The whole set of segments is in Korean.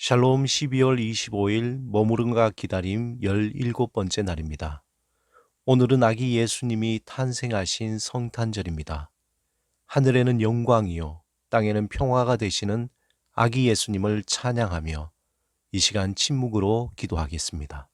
샬롬 12월 25일 머무름과 기다림 17번째 날입니다. 오늘은 아기 예수님이 탄생하신 성탄절입니다. 하늘에는 영광이요 땅에는 평화가 되시는 아기 예수님을 찬양하며 이 시간 침묵으로 기도하겠습니다.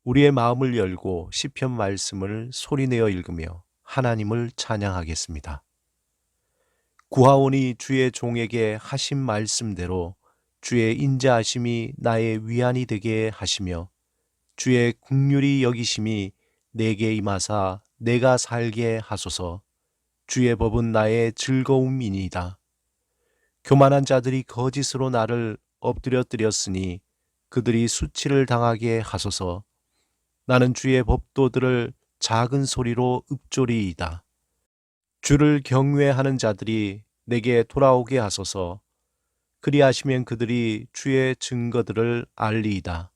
우리의 마음을 열고 시편 말씀을 소리내어 읽으며 하나님을 찬양하겠습니다. 구하오니 주의 종에게 하신 말씀대로 주의 인자하심이 나의 위안이 되게 하시며 주의 긍휼히 여기심이 내게 임하사 내가 살게 하소서. 주의 법은 나의 즐거움이니이다. 교만한 자들이 거짓으로 나를 엎드려뜨렸으니 그들이 수치를 당하게 하소서. 나는 주의 법도들을 작은 소리로 읊조리이다. 주를 경외하는 자들이 내게 돌아오게 하소서. 그리하시면 그들이 주의 증거들을 알리이다.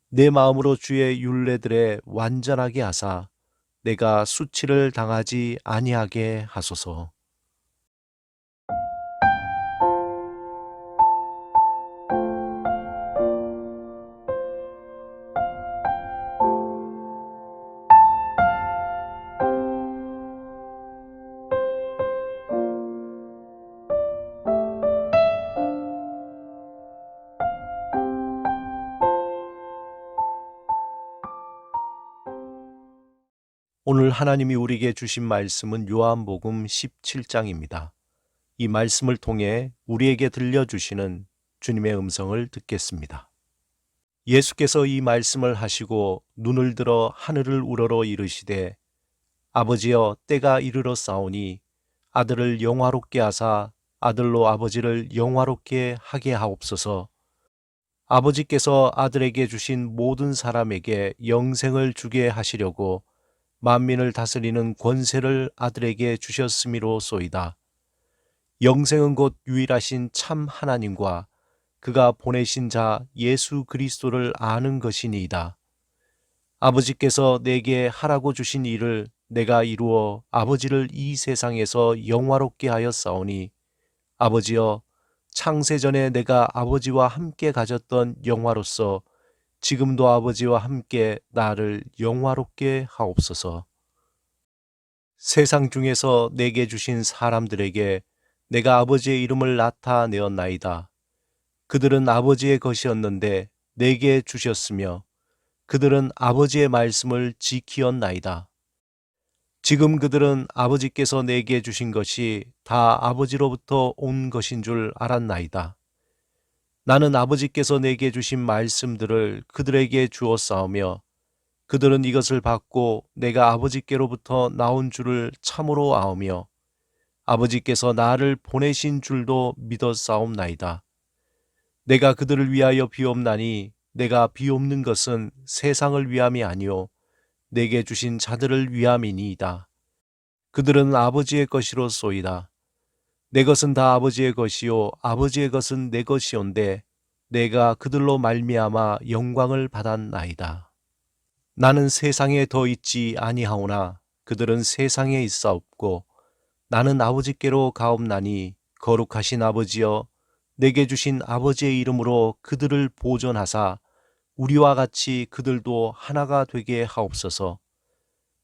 내 마음으로 주의 율례들에 완전하게 하사 내가 수치를 당하지 아니하게 하소서. 오늘 하나님이 우리에게 주신 말씀은 요한복음 17장입니다. 이 말씀을 통해 우리에게 들려주시는 주님의 음성을 듣겠습니다. 예수께서 이 말씀을 하시고 눈을 들어 하늘을 우러러 이르시되 아버지여 때가 이르러 싸우니 아들을 영화롭게 하사 아들로 아버지를 영화롭게 하게 하옵소서. 아버지께서 아들에게 주신 모든 사람에게 영생을 주게 하시려고 만민을 다스리는 권세를 아들에게 주셨음이로소이다. 영생은 곧 유일하신 참 하나님과 그가 보내신 자 예수 그리스도를 아는 것이니이다. 아버지께서 내게 하라고 주신 일을 내가 이루어 아버지를 이 세상에서 영화롭게 하였사오니 아버지여 창세전에 내가 아버지와 함께 가졌던 영화로서 지금도 아버지와 함께 나를 영화롭게 하옵소서. 세상 중에서 내게 주신 사람들에게 내가 아버지의 이름을 나타내었나이다. 그들은 아버지의 것이었는데 내게 주셨으며 그들은 아버지의 말씀을 지키었나이다. 지금 그들은 아버지께서 내게 주신 것이 다 아버지로부터 온 것인 줄 알았나이다. 나는 아버지께서 내게 주신 말씀들을 그들에게 주었사오며 그들은 이것을 받고 내가 아버지께로부터 나온 줄을 참으로 아오며 아버지께서 나를 보내신 줄도 믿었사옵나이다. 내가 그들을 위하여 비옵나니 내가 비옵는 것은 세상을 위함이 아니요 내게 주신 자들을 위함이니이다. 그들은 아버지의 것이로소이다. 내 것은 다 아버지의 것이요 아버지의 것은 내 것이온데 내가 그들로 말미암아 영광을 받았나이다. 나는 세상에 더 있지 아니하오나 그들은 세상에 있사옵고 나는 아버지께로 가옵나니 거룩하신 아버지여 내게 주신 아버지의 이름으로 그들을 보존하사 우리와 같이 그들도 하나가 되게 하옵소서.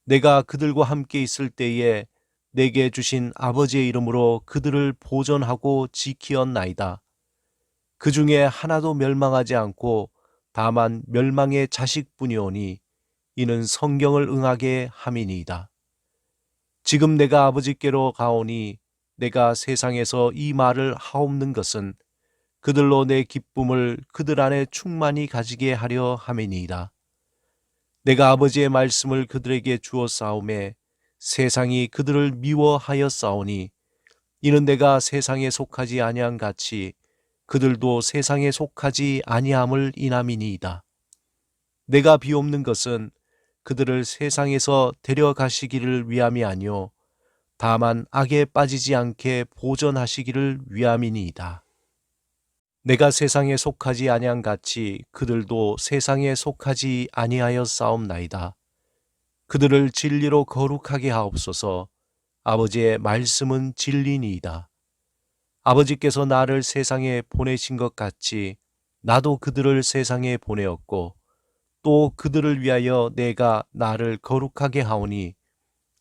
내가 그들과 함께 있을 때에 내게 주신 아버지의 이름으로 그들을 보존하고 지키었나이다. 그 중에 하나도 멸망하지 않고 다만 멸망의 자식뿐이오니 이는 성경을 응하게 함이니이다. 지금 내가 아버지께로 가오니 내가 세상에서 이 말을 하옵는 것은 그들로 내 기쁨을 그들 안에 충만히 가지게 하려 함이니이다. 내가 아버지의 말씀을 그들에게 주었사오매 세상이 그들을 미워하였사오니 이는 내가 세상에 속하지 아니한 같이 그들도 세상에 속하지 아니함을 인함이니이다. 내가 비옵는 것은 그들을 세상에서 데려가시기를 위함이 아니요 다만 악에 빠지지 않게 보존하시기를 위함이니이다. 내가 세상에 속하지 아니한 같이 그들도 세상에 속하지 아니하였사옵나이다. 그들을 진리로 거룩하게 하옵소서. 아버지의 말씀은 진리니이다. 아버지께서 나를 세상에 보내신 것 같이 나도 그들을 세상에 보내었고 또 그들을 위하여 내가 나를 거룩하게 하오니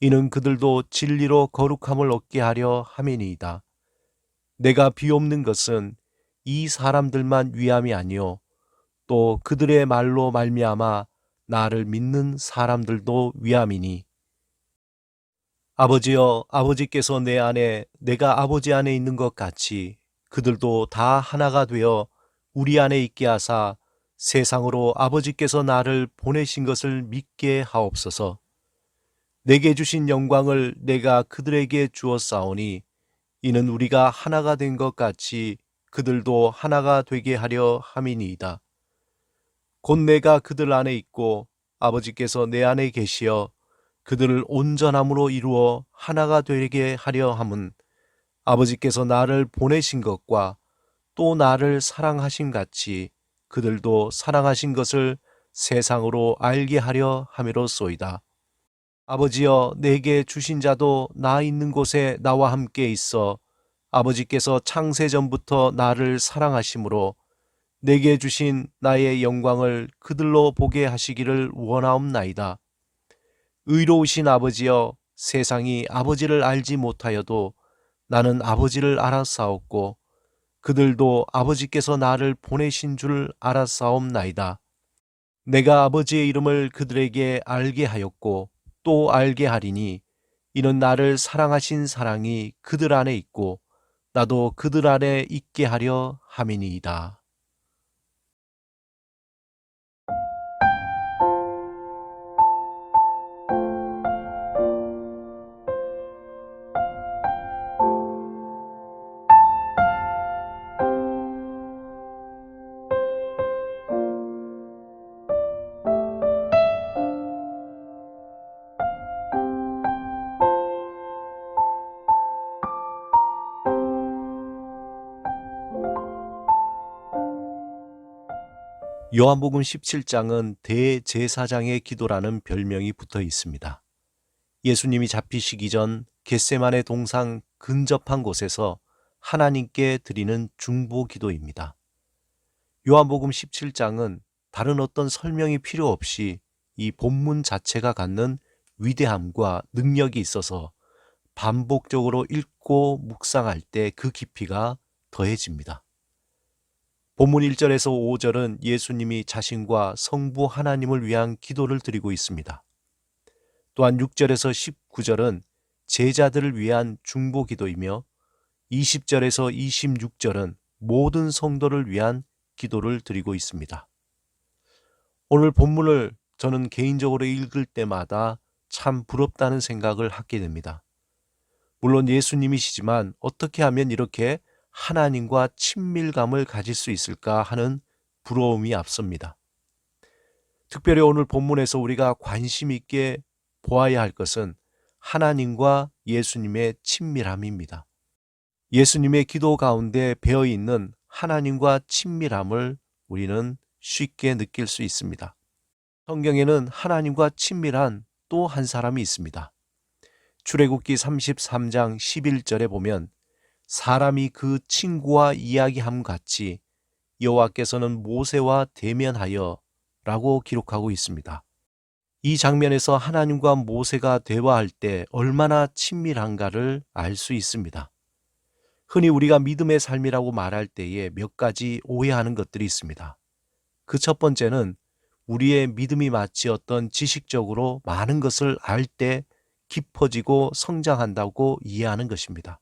이는 그들도 진리로 거룩함을 얻게 하려 함이니이다. 내가 비옵는 것은 이 사람들만 위함이 아니요 또 그들의 말로 말미암아 나를 믿는 사람들도 위함이니 아버지여 아버지께서 내 안에 내가 아버지 안에 있는 것 같이 그들도 다 하나가 되어 우리 안에 있게 하사 세상으로 아버지께서 나를 보내신 것을 믿게 하옵소서. 내게 주신 영광을 내가 그들에게 주었사오니 이는 우리가 하나가 된 것 같이 그들도 하나가 되게 하려 함이니이다. 곧 내가 그들 안에 있고 아버지께서 내 안에 계시어 그들을 온전함으로 이루어 하나가 되게 하려 함은 아버지께서 나를 보내신 것과 또 나를 사랑하신 같이 그들도 사랑하신 것을 세상으로 알게 하려 함이로소이다. 아버지여 내게 주신 자도 나 있는 곳에 나와 함께 있어 아버지께서 창세 전부터 나를 사랑하심으로 내게 주신 나의 영광을 그들로 보게 하시기를 원하옵나이다. 의로우신 아버지여 세상이 아버지를 알지 못하여도 나는 아버지를 알았사옵고 그들도 아버지께서 나를 보내신 줄 알았사옵나이다. 내가 아버지의 이름을 그들에게 알게 하였고 또 알게 하리니 이는 나를 사랑하신 사랑이 그들 안에 있고 나도 그들 안에 있게 하려 함이니이다. 요한복음 17장은 대제사장의 기도라는 별명이 붙어 있습니다. 예수님이 잡히시기 전 겟세마네 동상 근접한 곳에서 하나님께 드리는 중보 기도입니다. 요한복음 17장은 다른 어떤 설명이 필요 없이 이 본문 자체가 갖는 위대함과 능력이 있어서 반복적으로 읽고 묵상할 때 그 깊이가 더해집니다. 본문 1절에서 5절은 예수님이 자신과 성부 하나님을 위한 기도를 드리고 있습니다. 또한 6절에서 19절은 제자들을 위한 중보 기도이며 20절에서 26절은 모든 성도를 위한 기도를 드리고 있습니다. 오늘 본문을 저는 개인적으로 읽을 때마다 참 부럽다는 생각을 하게 됩니다. 물론 예수님이시지만 어떻게 하면 이렇게 하나님과 친밀감을 가질 수 있을까 하는 부러움이 앞섭니다. 특별히 오늘 본문에서 우리가 관심 있게 보아야 할 것은 하나님과 예수님의 친밀함입니다. 예수님의 기도 가운데 배어 있는 하나님과 친밀함을 우리는 쉽게 느낄 수 있습니다. 성경에는 하나님과 친밀한 또 한 사람이 있습니다. 출애굽기 33장 11절에 보면 사람이 그 친구와 이야기함 같이 여호와께서는 모세와 대면하여 라고 기록하고 있습니다. 이 장면에서 하나님과 모세가 대화할 때 얼마나 친밀한가를 알 수 있습니다. 흔히 우리가 믿음의 삶이라고 말할 때에 몇 가지 오해하는 것들이 있습니다. 그 첫 번째는 우리의 믿음이 마치 어떤 지식적으로 많은 것을 알 때 깊어지고 성장한다고 이해하는 것입니다.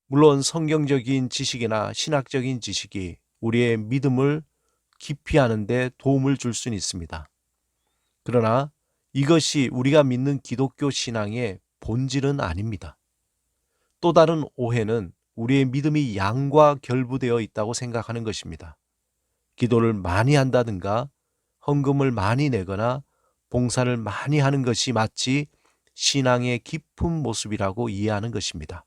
물론 성경적인 지식이나 신학적인 지식이 우리의 믿음을 깊이 하는 데 도움을 줄 수는 있습니다. 그러나 이것이 우리가 믿는 기독교 신앙의 본질은 아닙니다. 또 다른 오해는 우리의 믿음이 양과 결부되어 있다고 생각하는 것입니다. 기도를 많이 한다든가 헌금을 많이 내거나 봉사를 많이 하는 것이 마치 신앙의 깊은 모습이라고 이해하는 것입니다.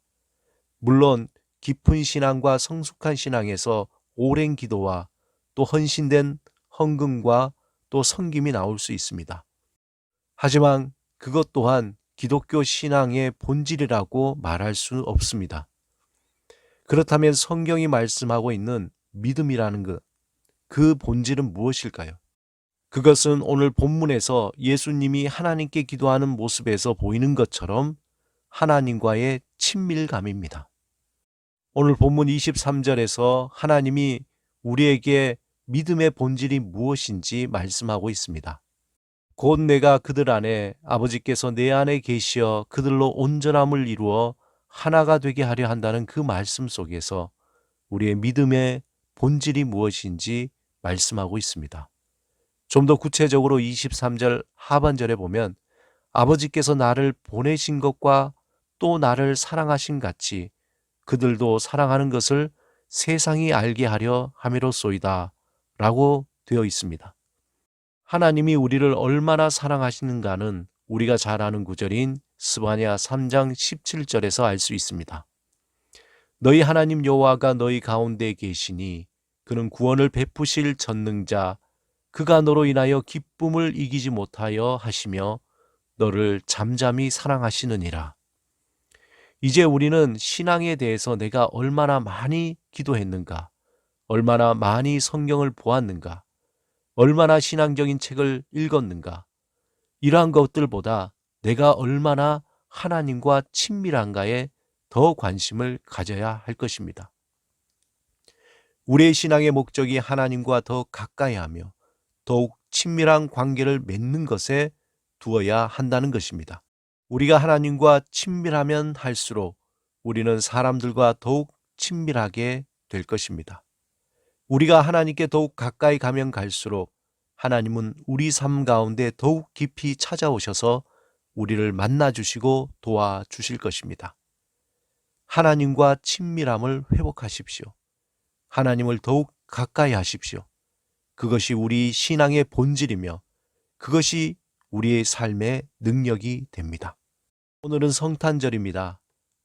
물론 깊은 신앙과 성숙한 신앙에서 오랜 기도와 또 헌신된 헌금과 또 섬김이 나올 수 있습니다. 하지만 그것 또한 기독교 신앙의 본질이라고 말할 수 없습니다. 그렇다면 성경이 말씀하고 있는 믿음이라는 것, 그 본질은 무엇일까요? 그것은 오늘 본문에서 예수님이 하나님께 기도하는 모습에서 보이는 것처럼 하나님과의 친밀감입니다. 오늘 본문 23절에서 하나님이 우리에게 믿음의 본질이 무엇인지 말씀하고 있습니다. 곧 내가 그들 안에 아버지께서 내 안에 계시어 그들로 온전함을 이루어 하나가 되게 하려 한다는 그 말씀 속에서 우리의 믿음의 본질이 무엇인지 말씀하고 있습니다. 좀 더 구체적으로 23절 하반절에 보면 아버지께서 나를 보내신 것과 또 나를 사랑하신 같이 그들도 사랑하는 것을 세상이 알게 하려 함이로소이다 라고 되어 있습니다. 하나님이 우리를 얼마나 사랑하시는가는 우리가 잘 아는 구절인 스바냐 3장 17절에서 알 수 있습니다. 너희 하나님 여호와가 너희 가운데 계시니 그는 구원을 베푸실 전능자 그가 너로 인하여 기쁨을 이기지 못하여 하시며 너를 잠잠히 사랑하시느니라. 이제 우리는 신앙에 대해서 내가 얼마나 많이 기도했는가, 얼마나 많이 성경을 보았는가, 얼마나 신앙적인 책을 읽었는가, 이러한 것들보다 내가 얼마나 하나님과 친밀한가에 더 관심을 가져야 할 것입니다. 우리의 신앙의 목적이 하나님과 더 가까이 하며 더욱 친밀한 관계를 맺는 것에 두어야 한다는 것입니다. 우리가 하나님과 친밀하면 할수록 우리는 사람들과 더욱 친밀하게 될 것입니다. 우리가 하나님께 더욱 가까이 가면 갈수록 하나님은 우리 삶 가운데 더욱 깊이 찾아오셔서 우리를 만나주시고 도와주실 것입니다. 하나님과 친밀함을 회복하십시오. 하나님을 더욱 가까이 하십시오. 그것이 우리 신앙의 본질이며 그것이 우리의 삶의 능력이 됩니다. 오늘은 성탄절입니다.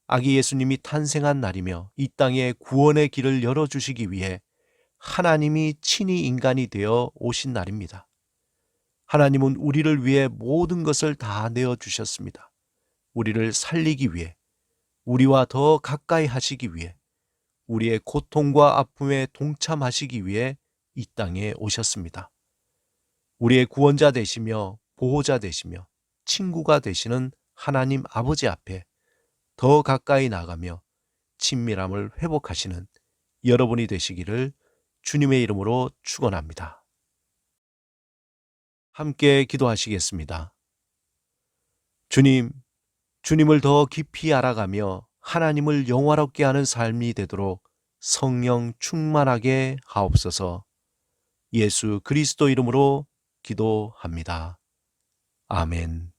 아기 예수님이 탄생한 날이며 이 땅에 구원의 길을 열어주시기 위해 하나님이 친히 인간이 되어 오신 날입니다. 하나님은 우리를 위해 모든 것을 다 내어주셨습니다. 우리를 살리기 위해, 우리와 더 가까이 하시기 위해, 우리의 고통과 아픔에 동참하시기 위해 이 땅에 오셨습니다. 우리의 구원자 되시며 보호자 되시며 친구가 되시는 하나님 아버지 앞에 더 가까이 나가며 친밀함을 회복하시는 여러분이 되시기를 주님의 이름으로 축원합니다. 함께 기도하시겠습니다. 주님, 주님을 더 깊이 알아가며 하나님을 영화롭게 하는 삶이 되도록 성령 충만하게 하옵소서. 예수 그리스도 이름으로 기도합니다. 아멘.